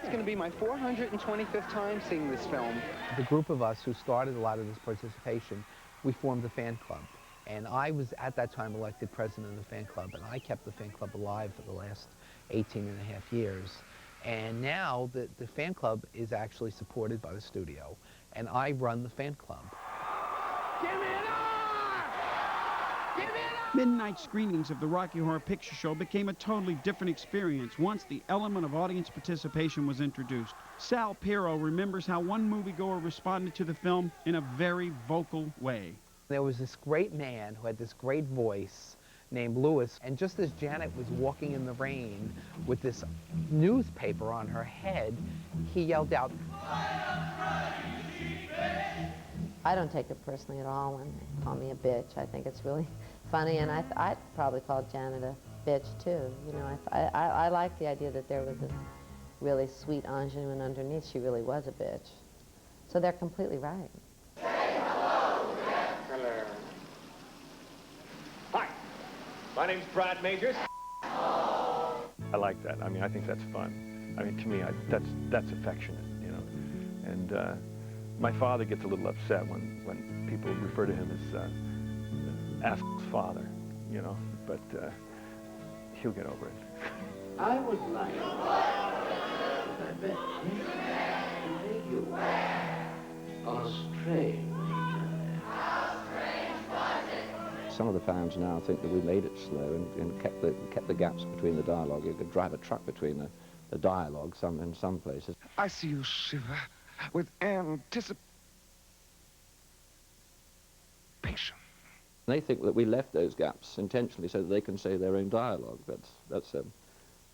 going to be my 425th time seeing this film. The group of us who started a lot of this participation, we formed a fan club. And I was, at that time, elected president of the fan club, and I kept the fan club alive for the last 18 and a half years. And now the fan club is actually supported by the studio, and I run the fan club. Give me an R! Give me an R! Midnight screenings of the Rocky Horror Picture Show became a totally different experience once the element of audience participation was introduced. Sal Pirro remembers how one moviegoer responded to the film in a very vocal way. There was this great man who had this great voice named Lewis, and just as Janet was walking in the rain with this newspaper on her head, he yelled out, I don't take it personally at all when they call me a bitch. I think it's really funny, and I'd probably call Janet a bitch too. You know, I like the idea that there was this really sweet ingenue, and underneath she really was a bitch. So they're completely right. Hi, my name's Brad Majors. I like that. I mean, I think that's fun. I mean, to me, that's affectionate, you know. And my father gets a little upset when people refer to him as Ask's father, you know. But he'll get over it. I would like to take you on a strange journey. Some of the fans now think that we made it slow and kept the gaps between the dialogue. You could drive a truck between the dialogue in some places. I see you shiver with anticipation. They think that we left those gaps intentionally so that they can say their own dialogue, but that's a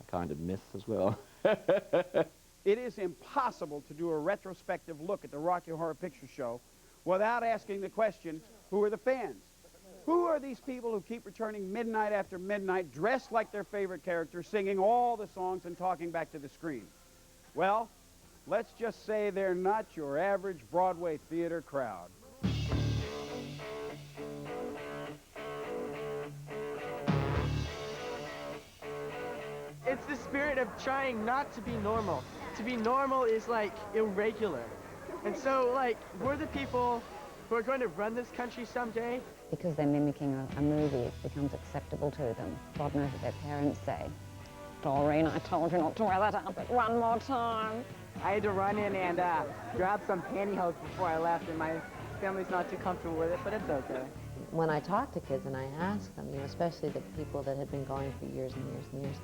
kind of myth as well. It is impossible to do a retrospective look at the Rocky Horror Picture Show without asking the question, who are the fans? Who are these people who keep returning midnight after midnight, dressed like their favorite characters, singing all the songs and talking back to the screen? Well, let's just say they're not your average Broadway theater crowd. It's the spirit of trying not to be normal. To be normal is like irregular. And so like, we're the people who are going to run this country someday. Because they're mimicking a movie, it becomes acceptable to them. God knows what their parents say. Doreen, I told you not to wear that outfit one more time. I had to run in and grab some pantyhose before I left, and my family's not too comfortable with it, but it's okay. When I talk to kids and I ask them, you know, especially the people that had been going for years and years and years,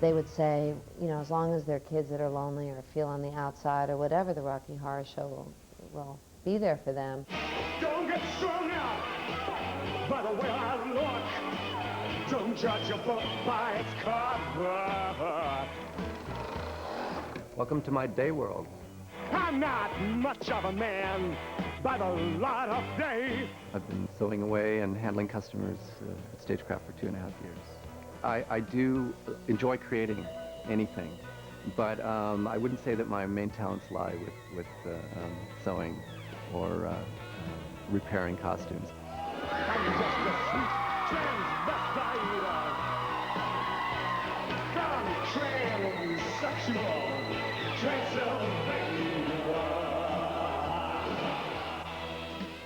they would say, you know, as long as they're kids that are lonely or feel on the outside or whatever, the Rocky Horror Show will be there for them. Don't get strung out by the way I look. Don't judge a book by its cover. Welcome to my day world. I'm not much of a man by the light of day. I've been sewing away and handling customers at Stagecraft for 2.5 years. I do enjoy creating anything, but I wouldn't say that my main talents lie with sewing or repairing costumes. I'm just a sweet transvestite, transsexual, Transylvania.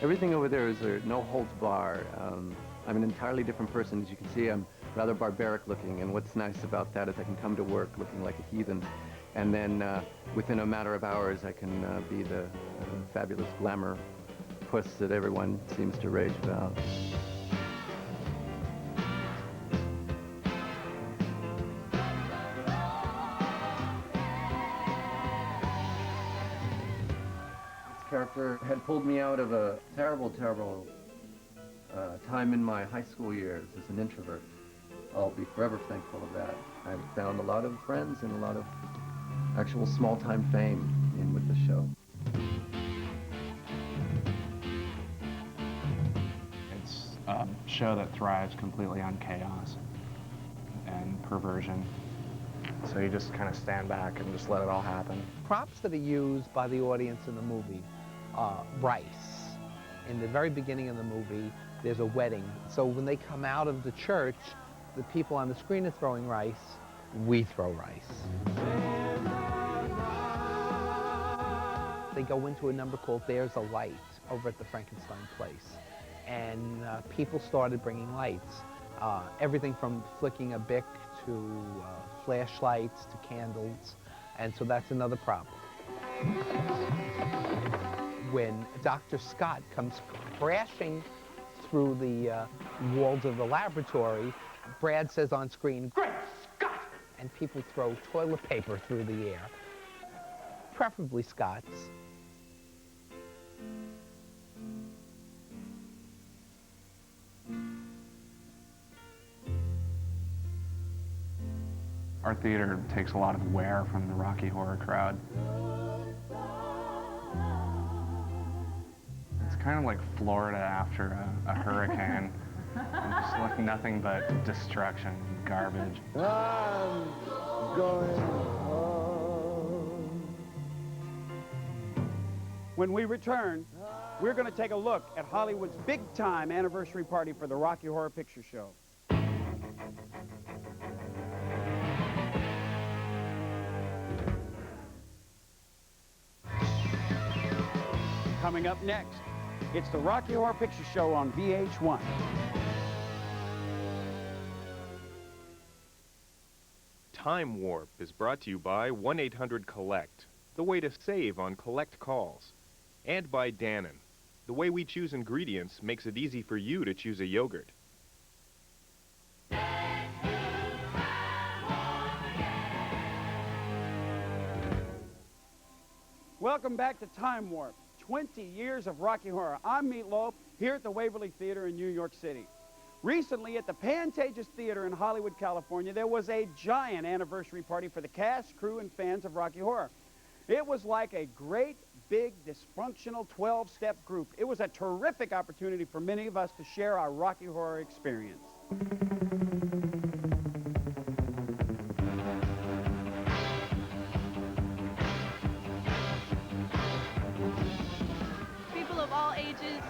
Everything over there is a no-holds-bar. I'm an entirely different person. As you can see, I'm rather barbaric looking, and what's nice about that is I can come to work looking like a heathen, and then within a matter of hours I can be the fabulous glamour puss that everyone seems to rage about. This character had pulled me out of a terrible, terrible time in my high school years as an introvert. I'll be forever thankful of that. I've found a lot of friends and a lot of actual small-time fame with the show. It's a show that thrives completely on chaos and perversion. So you just kind of stand back and just let it all happen. Props that are used by the audience in the movie, rice. In the very beginning of the movie, there's a wedding. So when they come out of the church, the people on the screen are throwing rice, we throw rice. they go into a number called There's a Light over at the Frankenstein place. And people started bringing lights. Everything from flicking a Bic to flashlights to candles. And so that's another problem. When Dr. Scott comes crashing through the walls of the laboratory, Brad says on screen, "Great Scott!" And people throw toilet paper through the air, preferably Scott's. Our theater takes a lot of wear from the Rocky Horror crowd. It's kind of like Florida after a hurricane. Just like nothing but destruction and garbage. I'm going home. When we return, we're going to take a look at Hollywood's big-time anniversary party for the Rocky Horror Picture Show. Coming up next, it's the Rocky Horror Picture Show on VH1. Time Warp is brought to you by 1-800-COLLECT, the way to save on collect calls, and by Dannon. The way we choose ingredients makes it easy for you to choose a yogurt. Welcome back to Time Warp. 20 years of Rocky Horror. I'm Meatloaf, here at the Waverly Theater in New York City. Recently, at the Pantages Theater in Hollywood, California, there was a giant anniversary party for the cast, crew, and fans of Rocky Horror. It was like a great, big, dysfunctional 12-step group. It was a terrific opportunity for many of us to share our Rocky Horror experience.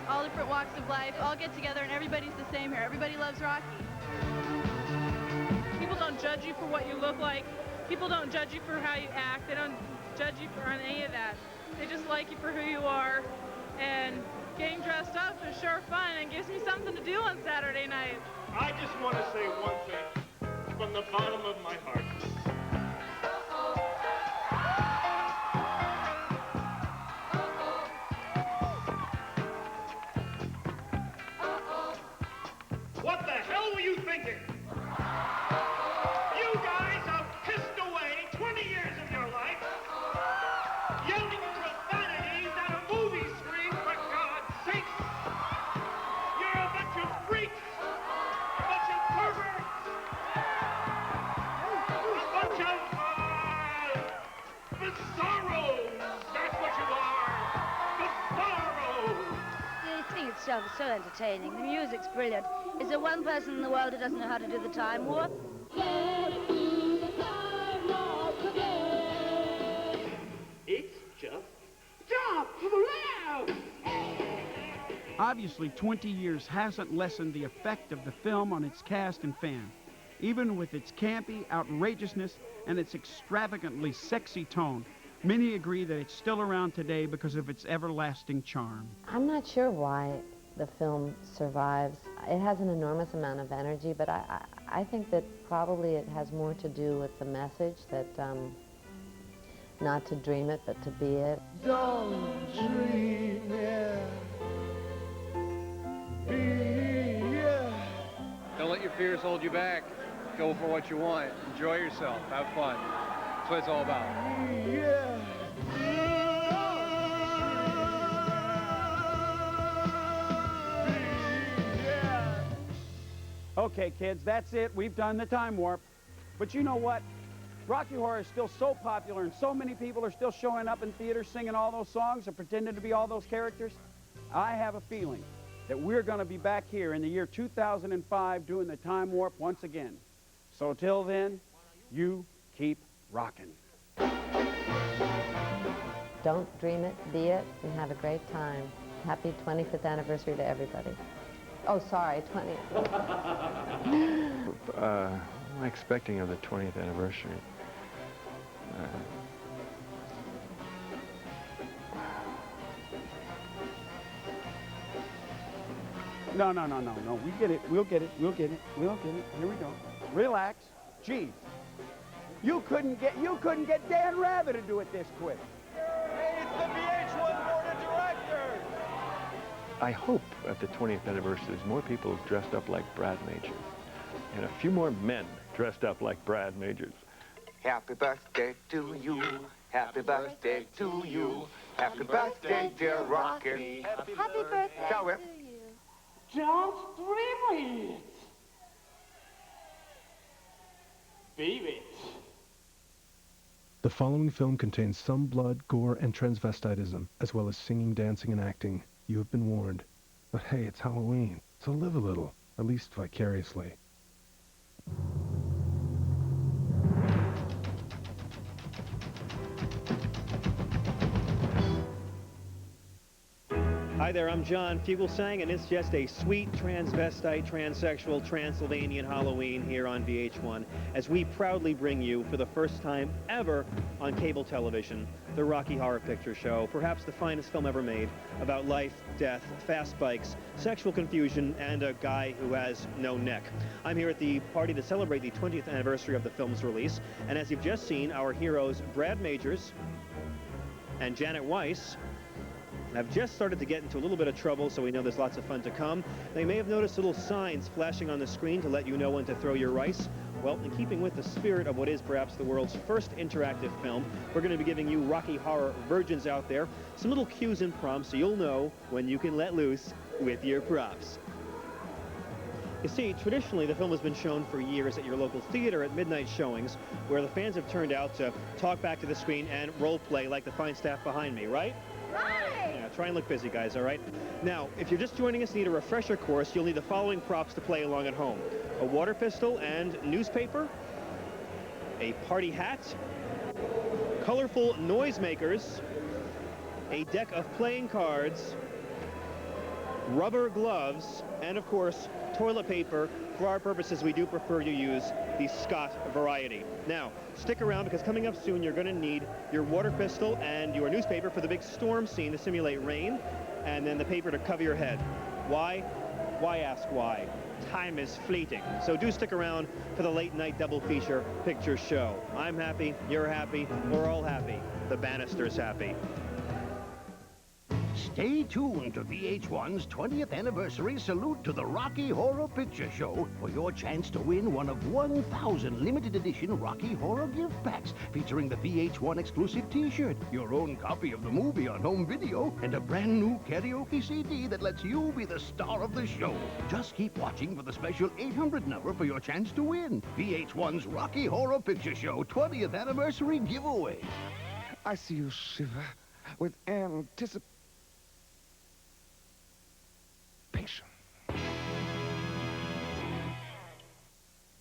All different walks of life, all get together and everybody's the same here. Everybody loves Rocky. People don't judge you for what you look like. People don't judge you for how you act. They don't judge you for any of that. They just like you for who you are. And getting dressed up is sure fun and gives me something to do on Saturday night. I just want to say one thing from the bottom of my heart. What the hell were you thinking? You guys have pissed away 20 years of your life yelling profanities at a movie screen, for God's sakes! You're a bunch of freaks! A bunch of perverts! A bunch of, bizarros! That's what you are! Bizarros! The thing itself is so entertaining. The music's brilliant. Is there one person in the world who doesn't know how to do the time warp? It's just stop! Obviously, 20 years hasn't lessened the effect of the film on its cast and fans. Even with its campy outrageousness and its extravagantly sexy tone, many agree that it's still around today because of its everlasting charm. I'm not sure why the film survives. It has an enormous amount of energy, but I think that probably it has more to do with the message that not to dream it, but to be it. Don't dream it. Be it. Don't let your fears hold you back. Go for what you want. Enjoy yourself. Have fun. That's what it's all about. Yeah. Okay, kids, that's it. We've done the time warp. But you know what? Rocky Horror is still so popular and so many people are still showing up in theaters singing all those songs and pretending to be all those characters. I have a feeling that we're going to be back here in the year 2005 doing the time warp once again. So till then, you keep rocking. Don't dream it, be it, and have a great time. Happy 25th anniversary to everybody. Oh, sorry, 20th. What am I expecting of the 20th anniversary? No. We get it. We'll get it. We'll get it. We'll get it. Here we go. Relax. Gee. You couldn't get Dan Rather to do it this quick. Hey, it's the VH1 Board of Directors! I hope at the 20th anniversary there's more people dressed up like Brad Majors. And a few more men dressed up like Brad Majors. Happy birthday to you. Happy birthday to you. Happy birthday, dear Rocky. Happy birthday Shall we? to you. Just dream it. Baby it. The following film contains some blood, gore, and transvestitism, as well as singing, dancing, and acting. You have been warned. But hey, it's Halloween, so live a little, at least vicariously. Hi there, I'm John Fugelsang, and it's just a sweet transvestite, transsexual, Transylvanian Halloween here on VH1 as we proudly bring you, for the first time ever on cable television, the Rocky Horror Picture Show, perhaps the finest film ever made about life, death, fast bikes, sexual confusion, and a guy who has no neck. I'm here at the party to celebrate the 20th anniversary of the film's release, and as you've just seen, our heroes Brad Majors and Janet Weiss have just started to get into a little bit of trouble, so we know there's lots of fun to come. They may have noticed little signs flashing on the screen to let you know when to throw your rice. Well, in keeping with the spirit of what is perhaps the world's first interactive film, we're going to be giving you Rocky Horror virgins out there some little cues and prompts so you'll know when you can let loose with your props. You see, traditionally, the film has been shown for years at your local theater at midnight showings, where the fans have turned out to talk back to the screen and role play like the fine staff behind me, right? Right! Yeah, try and look busy, guys, all right? Now, if you're just joining us and need a refresher course, you'll need the following props to play along at home. A water pistol and newspaper, a party hat, colorful noisemakers, a deck of playing cards, rubber gloves, and of course, toilet paper. For our purposes, we do prefer you use the Scott variety. Now, stick around because coming up soon, you're going to need your water pistol and your newspaper for the big storm scene to simulate rain, and then the paper to cover your head. Why? Why ask why? Time is fleeting. So do stick around for the late night double feature picture show. I'm happy, you're happy, we're all happy. The Bannister's happy. Stay tuned to VH1's 20th anniversary salute to the Rocky Horror Picture Show for your chance to win one of 1,000 limited edition Rocky Horror gift packs featuring the VH1 exclusive t-shirt, your own copy of the movie on home video, and a brand new karaoke CD that lets you be the star of the show. Just keep watching for the special 800 number for your chance to win. VH1's Rocky Horror Picture Show 20th anniversary giveaway. I see you shiver with anticipation.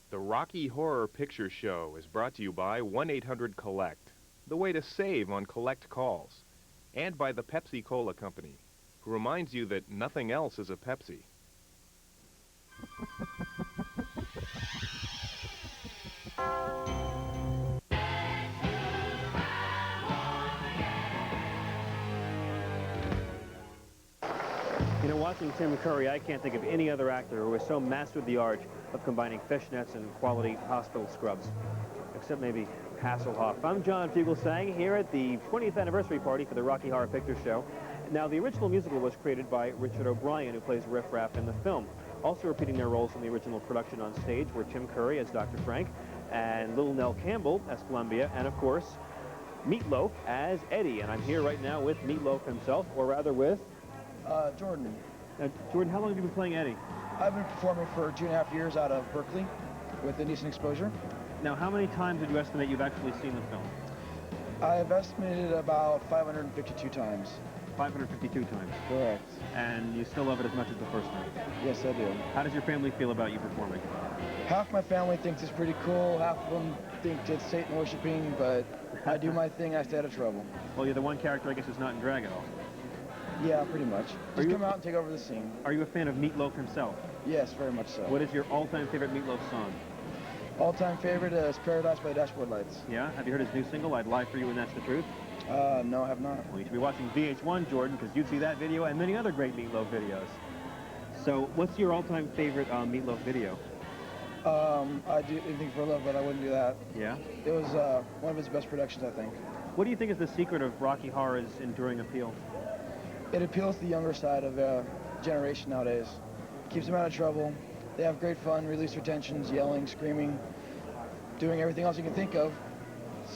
The Rocky Horror Picture Show is brought to you by 1-800-COLLECT, the way to save on collect calls, and by the Pepsi Cola Company, who reminds you that nothing else is a Pepsi. You know, watching Tim Curry, I can't think of any other actor who has so mastered the art of combining fishnets and quality hospital scrubs, except maybe Hasselhoff. I'm John Fugelsang here at the 20th anniversary party for the Rocky Horror Picture Show. Now, the original musical was created by Richard O'Brien, who plays Riff Raff in the film. Also repeating their roles from the original production on stage were Tim Curry as Dr. Frank, and Little Nell Campbell as Columbia, and of course, Meatloaf as Eddie. And I'm here right now with Meatloaf himself, or rather with... Jordan. Jordan, how long have you been playing Eddie? I've been performing for 2.5 years out of Berkeley with Indecent Exposure. Now, how many times would you estimate you've actually seen the film? I've estimated about 552 times. 552 times? Correct. And you still love it as much as the first time? Yes, I do. How does your family feel about you performing? Half my family thinks it's pretty cool, half of them think it's Satan worshiping, but I do my thing, I stay out of trouble. Well, you're the one character, I guess, who's not in drag at all. Yeah, pretty much. Just come out and take over the scene. Are you a fan of Meatloaf himself? Yes, very much so. What is your all-time favorite Meatloaf song? All-time favorite is Paradise by the Dashboard Lights. Yeah? Have you heard his new single, I'd Lie For You and That's the Truth? No, I have not. Well, you should be watching VH1, Jordan, because you'd see that video and many other great Meatloaf videos. So, what's your all-time favorite Meatloaf video? I do anything for love, but I wouldn't do that. Yeah? It was one of his best productions, I think. What do you think is the secret of Rocky Horror's enduring appeal? It appeals to the younger side of generation nowadays. Keeps them out of trouble. They have great fun, release their tensions, yelling, screaming, doing everything else you can think of.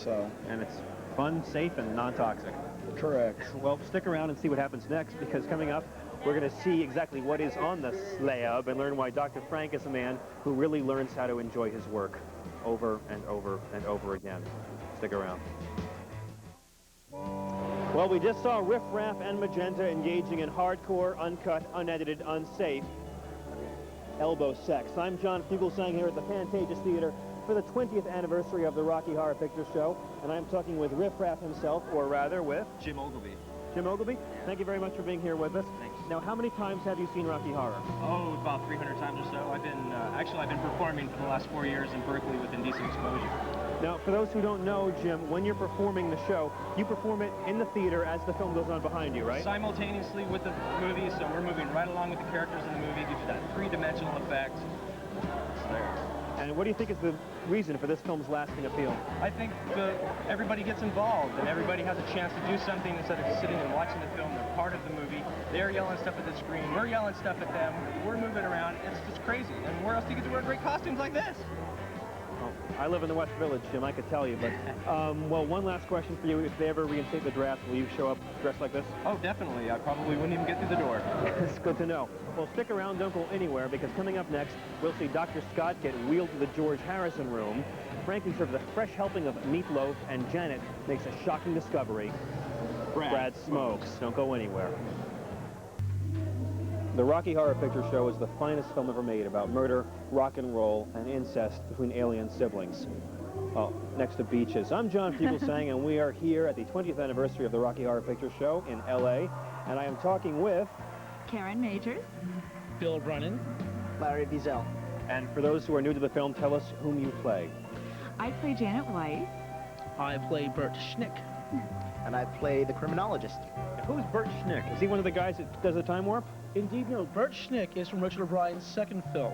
So. And it's fun, safe, and non-toxic. Correct. Well, stick around and see what happens next, because coming up, we're going to see exactly what is on the slab and learn why Dr. Frank is a man who really learns how to enjoy his work over and over and over again. Stick around. Well, we just saw Riff Raff and Magenta engaging in hardcore, uncut, unedited, unsafe elbow sex. I'm John Fugelsang here at the Pantages Theater for the 20th anniversary of the Rocky Horror Picture Show, and I'm talking with Riff Raff himself, or rather with Jim Ogilvy. Jim Ogilvy, thank you very much for being here with us. Thanks. Now, how many times have you seen Rocky Horror? Oh, about 300 times or so. I've been performing for the last 4 years in Berkeley with Indecent Exposure. Now, for those who don't know, Jim, when you're performing the show, you perform it in the theater as the film goes on behind you, right? Simultaneously with the movie, so we're moving right along with the characters in the movie, gives you that three-dimensional effect. It's there. And what do you think is the reason for this film's lasting appeal? I think everybody gets involved and everybody has a chance to do something instead of just sitting and watching the film. They're part of the movie. They're yelling stuff at the screen. We're yelling stuff at them. We're moving around. It's just crazy. And where else do you get to wear great costumes like this? Well, I live in the West Village, Jim, I could tell you, but, well, one last question for you. If they ever reinstate the draft, will you show up dressed like this? Oh, definitely. I probably wouldn't even get through the door. It's good to know. Well, stick around, don't go anywhere, because coming up next, we'll see Dr. Scott get wheeled to the George Harrison room. Frankie serves a fresh helping of meatloaf, and Janet makes a shocking discovery. Brad smokes. Don't go anywhere. The Rocky Horror Picture Show is the finest film ever made about murder, rock and roll, and incest between alien siblings. Well, next to beaches. I'm John Fugelsang, and we are here at the 20th anniversary of the Rocky Horror Picture Show in L.A., and I am talking with... Karen Majors. Bill Brennan. Larry Wiesel. And for those who are new to the film, tell us whom you play. I play Janet Weiss. I play Bert Schnick. And I play the criminologist. Who's Bert Schnick? Is he one of the guys that does the time warp? Indeed, no. Bert Schnick is from Richard O'Brien's second film,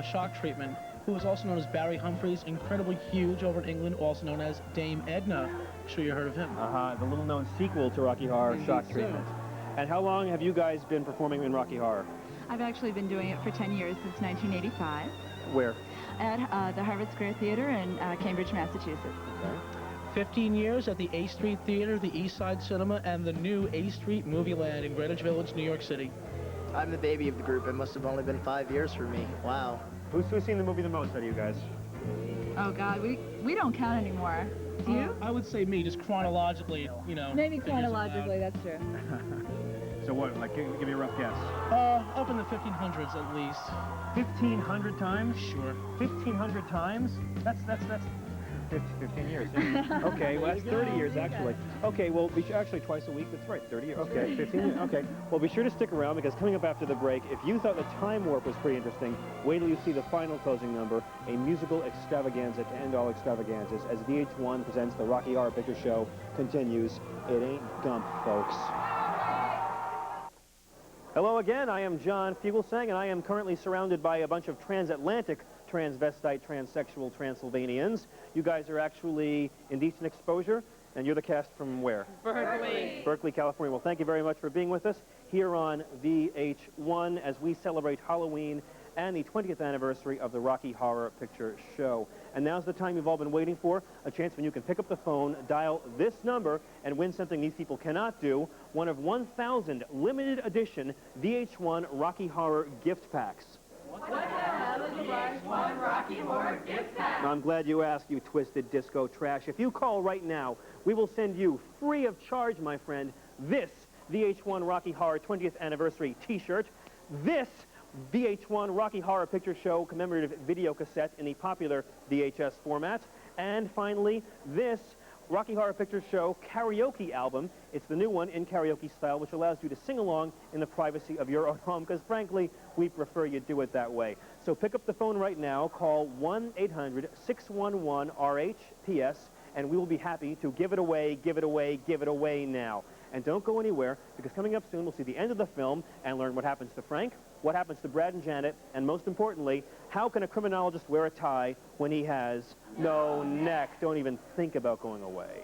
Shock Treatment, who is also known as Barry Humphries, incredibly huge over in England, also known as Dame Edna. I'm sure you heard of him. The little-known sequel to Rocky Horror, Indeed, Shock Treatment. And how long have you guys been performing in Rocky Horror? I've actually been doing it for 10 years, since 1985. Where? At the Harvard Square Theater in Cambridge, Massachusetts. Okay. 15 years at the A Street Theater, the East Side Cinema, and the new A Street Movie Land in Greenwich Village, New York City. I'm the baby of the group. It must have only been 5 years for me. Wow. Who's seen the movie the most out of you guys? Oh, God, we don't count anymore. Do you? I would say me, just chronologically, you know. Maybe chronologically, that's true. So what, like, give me a rough guess. Up in the 1500s at least. 1,500 times? Sure. 1,500 times? That's 15 years. Yeah. Okay, well, that's 30 years, actually. Okay, well, actually twice a week. That's right, 30 years. Okay, 15 years. Okay. Well, be sure to stick around, because coming up after the break, if you thought the time warp was pretty interesting, wait till you see the final closing number, a musical extravaganza to end all extravaganzas, as VH1 presents the Rocky Horror Picture Show continues. It ain't Gump, folks. Hello again, I am John Fugelsang, and I am currently surrounded by a bunch of transatlantic transvestite, transsexual Transylvanians. You guys are actually Indecent Exposure, and you're the cast from where? Berkeley. Berkeley, California. Well, thank you very much for being with us here on VH1 as we celebrate Halloween and the 20th anniversary of the Rocky Horror Picture Show. And now's the time you've all been waiting for, a chance when you can pick up the phone, dial this number, and win something these people cannot do, one of 1,000 limited edition VH1 Rocky Horror gift packs. What the hell is a VH1 Rocky Horror gift pack? I'm glad you asked, you twisted disco trash. If you call right now, we will send you, free of charge, my friend, this VH1 Rocky Horror 20th Anniversary t-shirt, this VH1 Rocky Horror Picture Show commemorative video cassette in the popular VHS format, and finally, this Rocky Horror Picture Show karaoke album. It's the new one in karaoke style, which allows you to sing along in the privacy of your own home, because frankly, we prefer you do it that way. So pick up the phone right now, call 1-800-611-RHPS, and we will be happy to give it away now. And don't go anywhere, because coming up soon, we'll see the end of the film and learn what happens to Frank, what happens to Brad and Janet, and most importantly, how can a criminologist wear a tie when he has no neck? Don't even think about going away.